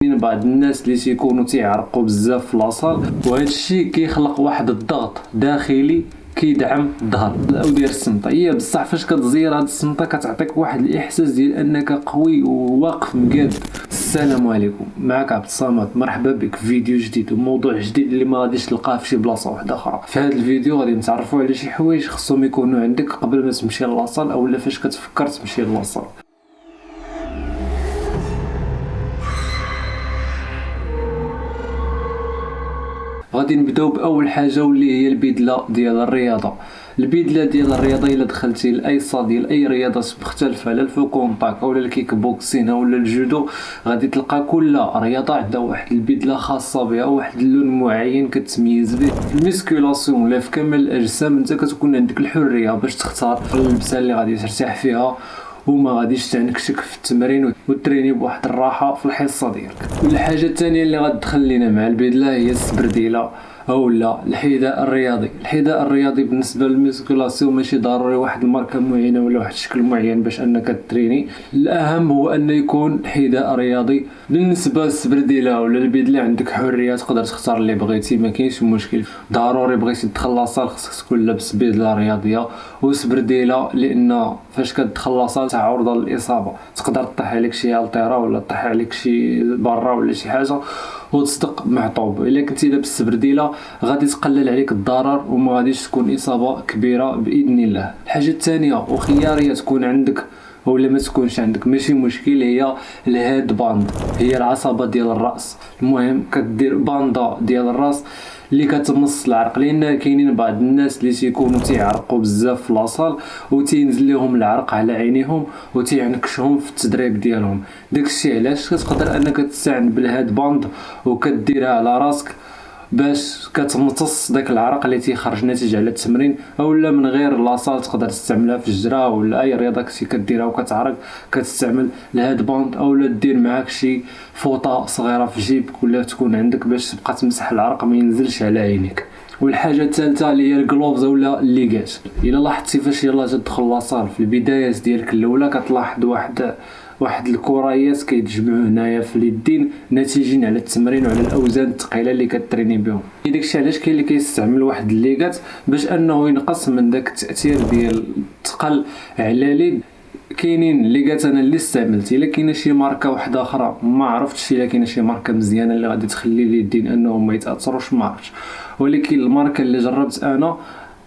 بعض الناس اللي تيكونوا تيعرقوا بزاف في لاصال، وهذا الشيء كيخلق واحد الضغط داخلي كيدعم الظهر او ديال السنطه. هي بصح فاش كتزير هاد السنطه كتعطيك واحد الاحساس ديال انك قوي وواقف مقاد. السلام عليكم، معك عبد الصمد، مرحبا بك في فيديو جديد وموضوع جديد اللي ما غاديش تلقاه في شي بلاصه واحده اخرى. في هذا الفيديو غادي نتعرفوا على شي حوايج خصهم يكونوا عندك قبل ما تمشي لاصال اولا فاش كتفكر تمشي لاصال. غادي نبداو باول حاجه واللي هي البدله ديال الرياضه. البدله ديال الرياضه الا دخلتي لاي صال ديال اي رياضات مختلفه، لا الفو كونتاك اولا الكيك بوكسين اولا الجودو، غادي تلقى كل رياضه عندها واحد البدله خاصه بها، واحد اللون معين كتميز به. في الميسكولاسيون ولا في كامل الاجسام انت كتكون عندك الحريه باش تختار اللبسه اللي غادي ترتاح فيها وما غاديش تعنكشك في التمرين وتريني بواحد الراحه في الحصه ديالك. الحاجه الثانيه اللي غتدخل لينا مع البدله هي السبرديله اولا الحذاء الرياضي. الحذاء الرياضي بالنسبه للميسكولاسيون ماشي ضروري واحد الماركه معينه ولا واحد الشكل معين باش انك تريني، الاهم هو ان يكون حذاء رياضي. بالنسبه للسبرديله ولا البدله عندك حريه، تقدر تختار اللي بغيتي، ما كاينش مشكل. ضروري بغيتي تدخل لاصال خصك تكون لابس بدله رياضيه وسبرديله، لان فاش كتدخل لاصال عرضه للاصابه، تقدر طيح عليك شي الطيره ولا طيح عليك شي برا ولا شي حاجه وتصدق معطوب. الا كنتي لابس سبرديله غادي تقلل عليك الضرر وما غاديش تكون اصابه كبيره باذن الله. الحاجه الثانيه وخياريه تكون عندك ولا ما تكونش عندك ماشي مشكل، هي الهاد باند، هي العصبه ديال الراس. المهم كدير باندا ديال الراس اللي كتمص العرق، لان كاينين بعض الناس اللي تيكونوا تيعرقوا بزاف في لاصال وتينزل لهم العرق على عينيهم وتيعنكشهم في التدريب ديالهم. داكشي علاش كتقدر انك تستعن بالهاد باند وكديرها على راسك باش كتمتص داك العرق اللي تيخرج نتيجه على التمرين، اولا من غير لاصال تقدر تستعملها في الجرا ولا اي رياضه كنتي كديرها وكتعرق كتستعمل الهاد باند، اولا دير معاك شي فوطه صغيره في جيبك ولا تكون عندك باش تبقى تمسح العرق ما ينزلش على عينيك. والحاجه الثالثه اللي هي الجلوفز اولا الليغات. الا لاحظتي فاش يلاه تدخل لاصال في البدايات ديالك الاولى كتلاحظ واحد الكريات كيتجمعوا هنايا في اليدين ناتجين على التمرين وعلى الاوزان الثقيله اللي كتريني بهم. داكشي علاش كاين اللي كيستعمل واحد الليغات باش انه ينقص من داك التاثير ديال الثقل على اليد. كاينين ليغات انا اللي استعملت، الا كاينه شي ماركه واحده اخرى ما عرفتش، الا كاينه شي ماركه مزيانه اللي غادي تخلي اليدين انهم ما يتاثروش ما عرفتش، ولكن الماركه اللي جربت انا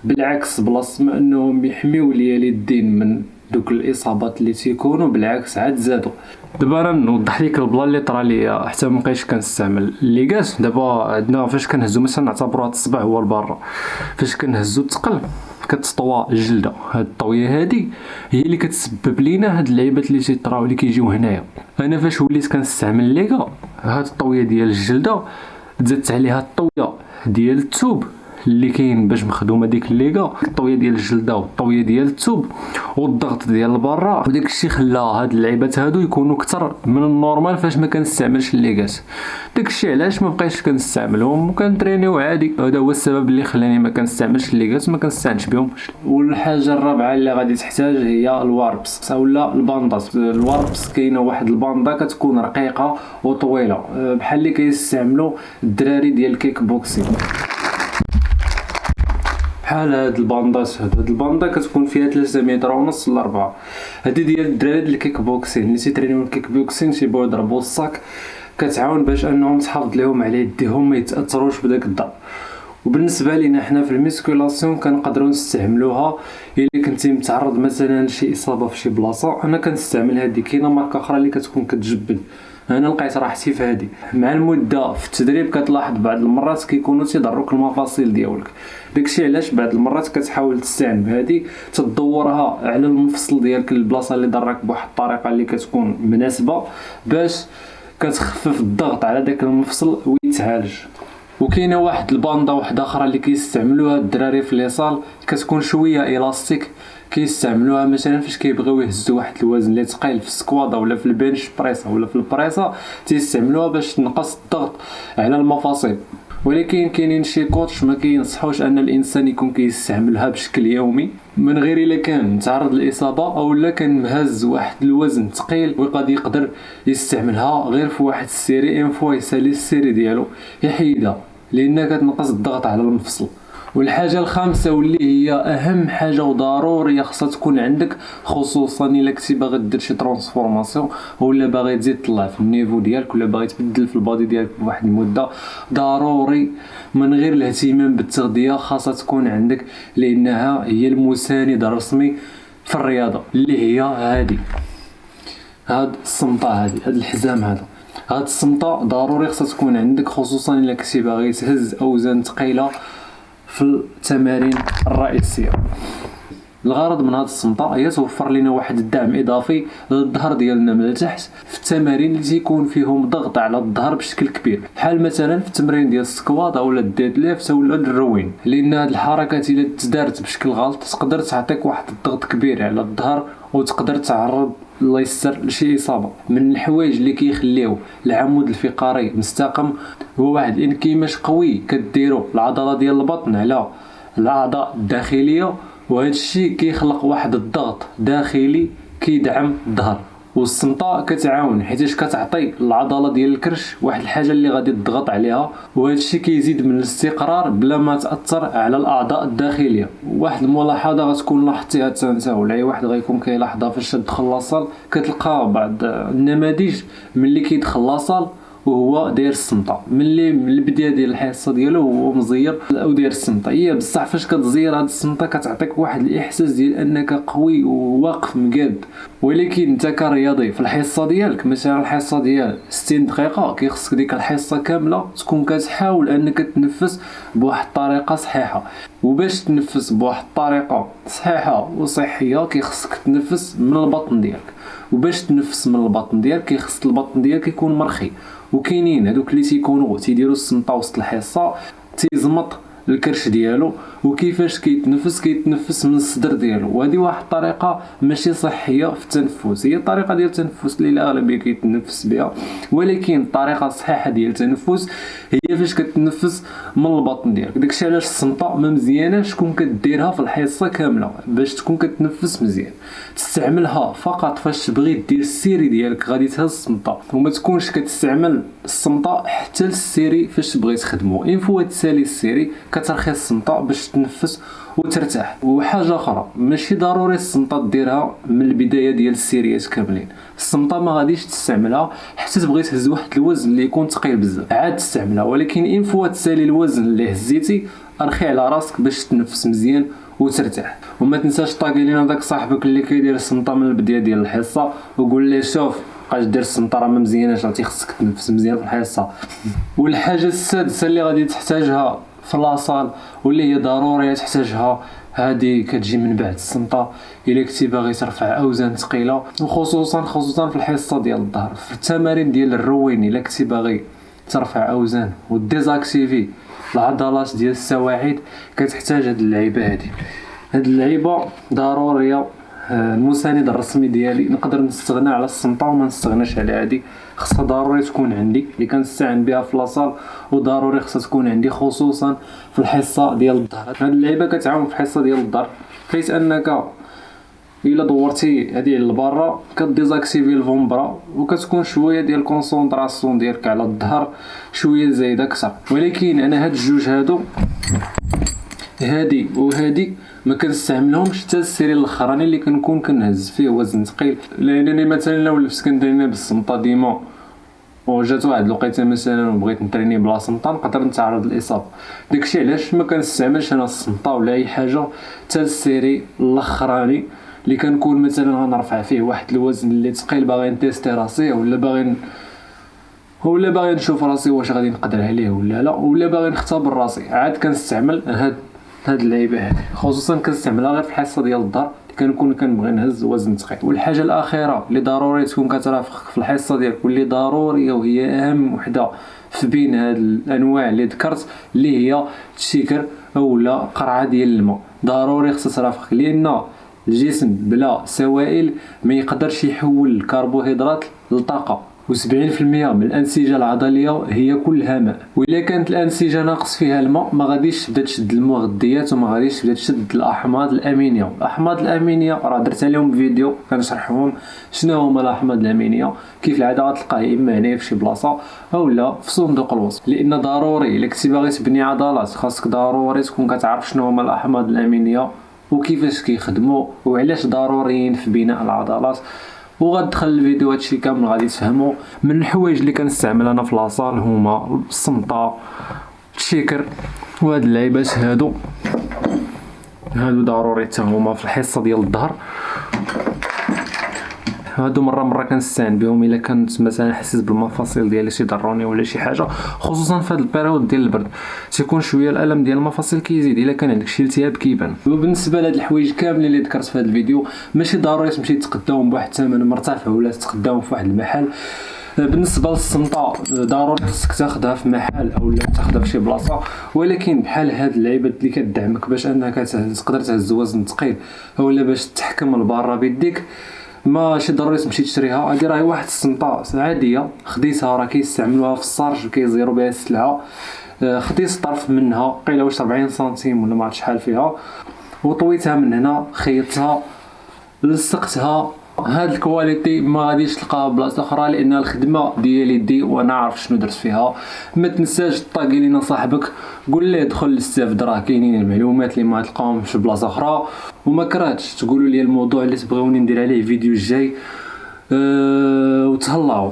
بالعكس بلاصه ما انهم يحميو ليا اليدين من دوك الاصابات اللي تيكونوا بالعكس عاد زادوا. دابا انا نوضح لك البلان اللي طرا ليا حتى ما بقيتش كنستعمل الليغات. دابا عندنا فاش كنهزو مثلا نعتبروا هاد الصبع هو لبرا، فاش كنهزو الثقل كتطوى الجلده. هاد الطويه هادي هي اللي كتسبب لينا هاد اللعيبات اللي تيطراو اللي كيجيو هنايا. انا فاش وليت كنستعمل الليغا، هاد الطويه ديال الجلده زدت عليها الطويه ديال الثوب اللي كاين باش مخدومه ديك الليغا، الطويه ديال الجلده والطويه ديال الثوب والضغط ديال برا، وداك الشيء خلى هاد اللعيبات هادو يكونوا اكثر من النورمال فاش ما كنستعملش الليغات. داك الشيء علاش ما بقيتش كنستعملهم وكنترينيو عادي. هذا هو السبب اللي خلاني ما كنستعملش الليغات وما كنستعنش بهمش. والحاجه الرابعه اللي غادي تحتاج هي الواربس اولا الباندات. الواربس كاينه واحد الباندا كتكون رقيقه وطويله بحال اللي كيستعملوا الدراري ديال الكيك بوكسين، بحال هاد الباندات. هاد الباندا كتكون فيها 3 متر ونص ل 4. هادي ديال الدراري ديال الكيك بوكسين اللي تيترينيو الكيك بوكسين تيبغيو يضربوا الصاك، كتعاون باش انهم تحافظ لهم على يديهم ما يتاثروش بداك الضرب. وبالنسبه لينا حنا في الميسكولاسيون كنقدروا نستعملوها الا كنتي متعرض مثلا لشي اصابه في شي بلاصه. انا كنستعمل هذه. كاينه ماركه اخرى اللي كتكون كتجبد، انا لقيت راحتي في هذه. مع المده في التدريب كتلاحظ بعض المرات كيكونوا تيضروك المفاصل ديالك، داكشي علاش بعض المرات كتحاول تستعن بهذه تدورها على المفصل ديالك البلاصه اللي ضرك بواحد الطريقه اللي كتكون مناسبه باش كتخفف الضغط على داك المفصل ويتعالج. وكاينه واحد الباندا واحده اخرى اللي كيستعملوها الدراري في ليصال، كتكون شويه الاستيك، كيستعملوها مثلا فاش كيبغيو يهزوا واحد الوزن اللي ثقيل في السكوادا ولا في البنش بريس ولا في البريسه، تيستعملوها باش تنقص الضغط على المفاصل. ولكن كاينين شي كوتش ما كينصحوش ان الانسان يكون كيستعملها بشكل يومي من غير الا كان تعرض للاصابه او لا كان مهز واحد الوزن ثقيل وقد يقدر يستعملها غير في واحد السيري فوا يسالي السيري ديالو يحيدها لان كتنقص الضغط على المفصل. والحاجه الخامسه واللي هي اهم حاجه وضروريه خصها تكون عندك، خصوصا الا كنتي باغي دير شي ترانسفورماسيون ولا باغي تزيد تطلع في النيفو ديالك ولا باغي تبدل في البادي ديالك بواحد المده، ضروري من غير الاهتمام بالتغذيه خاصها تكون عندك، لانها هي المساند الرسمي في الرياضه اللي هي هاد الصمطه، هاد الحزام هاد الصمطه ضروري خصها تكون عندك، خصوصا الا كنتي باغي تهز اوزان ثقيله في التمارين الرئيسيه. الغرض من هذه الصمطه هي توفر لنا واحد الدعم اضافي للظهر ديالنا من التحت في التمارين اللي تيكون فيهم ضغط على الظهر بشكل كبير، بحال مثلا في التمرين ديال السكواد اولا الديد ليفت اولا الروين، لان هذه الحركات الا تدارت بشكل غلط تقدر تعطيك واحد الضغط كبير على الظهر وتقدر تعرض الله يستر لشي اصابه. من الحوايج اللي كيخليو العمود الفقري مستقم هو واحد الانكماش قوي كديرو العضله ديال البطن على الاعضاء الداخليه، وهذا الشيء كيخلق واحد الضغط داخلي كيدعم الظهر. والصمطه كتعاون حيتاش كتعطي العضله ديال الكرش واحد الحاجه اللي غادي تضغط عليها، وهذا الشيء كيزيد من الاستقرار بلا ما تاثر على الاعضاء الداخليه. واحد الملاحظه غتكون لاحظتيها حتى انت ولا اي واحد غيكون كيلاحظها فاش تدخل لاصال، كتلقى بعض النماذج ملي كيدخل لاصال وهو داير الصمطه من البدايه ديال الحصه ديالو وهو مزير او داير الصمطه. هي بصح فاش كتزير هاد الصمطه كتعطيك واحد الاحساس ديال انك قوي وواقف مقاد، ولكن انت كرياضي في الحصه ديالك مثلا الحصه ديال 60 دقيقه كيخصك ديك الحصه كامله تكون كتحاول انك تنفس بواحد الطريقه صحيحه. وباش تنفس بواحد الطريقه صحيحه وصحيه كيخصك تنفس من البطن ديالك، وباش تنفس من البطن ديالك كيخص البطن ديالك يكون مرخي. وكاينين هذوك اللي تيكونوا تيديروا الصمطه وسط الحصه تيزمط الكرش ديالو، وكيفاش كيتنفس من الصدر ديالو، وهذه واحد الطريقه ماشي صحيه في التنفس. هي الطريقه ديال التنفس اللي الاغلبيه كيتنفس بها، ولكن الطريقه الصحيحه ديال التنفس هي فاش كتنفس من البطن ديالك. داكشي علاش الصمطه ما مزياناش تكون كديرها في الحصه كامله باش تكون كتنفس مزيان. تستعملها فقط فاش تبغي دير السيري ديالك غادي تهز الصمطه، وما تكونش كتستعمل الصمطه حتى للسيري فاش تبغي تخدمو. ان فوا تسالي السيري كترخي الصمطه باش تنفس وترتاح. وحاجه اخرى ماشي ضروري الصمطه ديرها من البدايه ديال السيريات كاملين، الصمطه ما غاديش تستعملها حتى تبغي تهز واحد الوزن اللي يكون ثقيل بزاف عاد تستعملها، ولكن ان فوا تسالي الوزن اللي هزيتي ارخي على راسك باش تنفس مزيان وترتاح. وما تنساش طاقي لينا داك صاحبك اللي كيدير الصمطه من البدايه ديال الحصه وقول ليه شوف بقاش دير الصمطه راه ما مزياناش، راه خصك تنفس مزيان في الحصه. والحاجه السادسه اللي غادي تحتاجها في لاصال واللي هي ضروريه تحتاجها هذه كتجي من بعد الصمطه الا كنتي باغي ترفع اوزان ثقيله، وخصوصا في الحصه ديال الظهر في التمارين ديال الروين. الا كنتي باغي ترفع اوزان وديزاكتيفي العضلات ديال السواعد كتحتاج هاد اللعيبه هاد اللعيبه ضروريه. المساند الرسمي ديالي نقدر نستغنى على الصمطه وما نستغناش على هادي، خصها ضروري تكون عندي اللي كنستعين بها في لاصال، وضروري خصها تكون عندي خصوصا في الحصه ديال الظهر. هاد اللعيبه كتعاون في الحصه ديال الظهر حيت انك الا دورتي هذه لبرا كديزاكتيفي الفومبرا وكتكون شويه ديال الكونسونطراسيون ديالك على الظهر شويه زايده اكثر. ولكن انا هاد الجوج هادو هادي وهادي ما كنستعملهمش حتى السيري الاخراني اللي كنكون كنهز فيه وزن ثقيل، لانني مثلا لو لبست كنتريني بالصمطه ديما وجات واحد الوقيته مثلا وبغيت نتريني بلا صمطه نقدر نتعرض للاصابه. داكشي علاش ما كنستعملش انا الصمطه ولا اي حاجه حتى السيري الاخراني اللي كنكون مثلا غنرفع فيه واحد الوزن اللي ثقيل باغي نتيستي راسي ولا باغي نشوف راسي واش غادي نقدر عليه ولا لا، ولا باغي نختبر راسي. عاد كنستعمل هاد اللعيبه هادي، خصوصا كنستعملها غير في الحصه ديال الدار كنكون كنبغي نهز وزن ثقيل. والحاجه الاخيره اللي ضروري تكون كترافقك في الحصه ديالك واللي ضروريه وهي اهم وحده في بين هاد الانواع اللي ذكرت اللي هي الشيكر اولا قرعه ديال الماء، ضروري خصها ترافقك، لان الجسم بلا سوائل ما يقدرش يحول الكربوهيدرات لطاقه. و70% من الأنسجة العضلية هي كلها ماء. وإلا كانت الأنسجة ناقص فيها الماء ما غاديش تبدا تشد المغذيات وما غاديش تبدا تشد الأحماض الأمينية. الأحماض الأمينية راه درت عليهم فيديو كنشرحهم شنو هما الأحماض الأمينية، كيف العادة تلقاه إما هنايا في شي بلاصة أولا في صندوق الوصف، لأن ضروري إلا كنتي باغي تبني عضلات خاصك ضروري تكون كتعرف شنو هما الأحماض الأمينية وكيفاش كيخدموا وعلاش ضروريين في بناء العضلات. وغادخل الفيديو هادشي كامل غادي تفهموا. من الحوايج اللي كنستعمل انا في لاصال هما الصمطه، الشيكر، وهاد اللعيبات هادو ضروري حتى هما في الحصه ديال الظهر. هادو مره كنستعين بهم الا كنت مثلا حسيت بالمفاصل ديالي تيضروني ولا شي حاجه، خصوصا في هاد البيريود ديال البرد تيكون شويه الالم ديال المفاصل كيزيد الا كان عندك شي التهاب كيبان. وبالنسبه لهاد الحوايج كاملين اللي ذكرت في هاد الفيديو ماشي ضروري تمشي تقداهم بواحد الثمن مرتفع ولا تقداهم في واحد المحل. بالنسبه للصمطه ضروري خصك تاخذها في محل او تاخذها في شي بلاصه، ولكن بحال هاد اللعيبات اللي كتدعمك باش انك تقدر تهز وزن ثقيل اولا باش تحكم الباره بيديك ماشي ضروري تمشي تشريها. هادي راهي واحد الصمطه عاديه خديتها، راه كيستعملوها في الصرج وكيزيروا بها السلعه. خديت طرف منها قيله واش 40 سنتيم ولا ما عرفت شحال فيها، وطويتها من هنا خيطتها لصقتها. هاد الكواليتي ما غاديش تلقاها بلاصه اخرى لان الخدمه ديال يدي وانا عارف شنو درت فيها. ما تنساش طاقي لينا صاحبك قول ليه دخل الاستافد، راه كاينين المعلومات اللي ما تلقاهمش في بلاصه اخرى. وما كرهتش تقولوا لي الموضوع اللي تبغيوني ندير عليه فيديو الجاي. وتهلاو.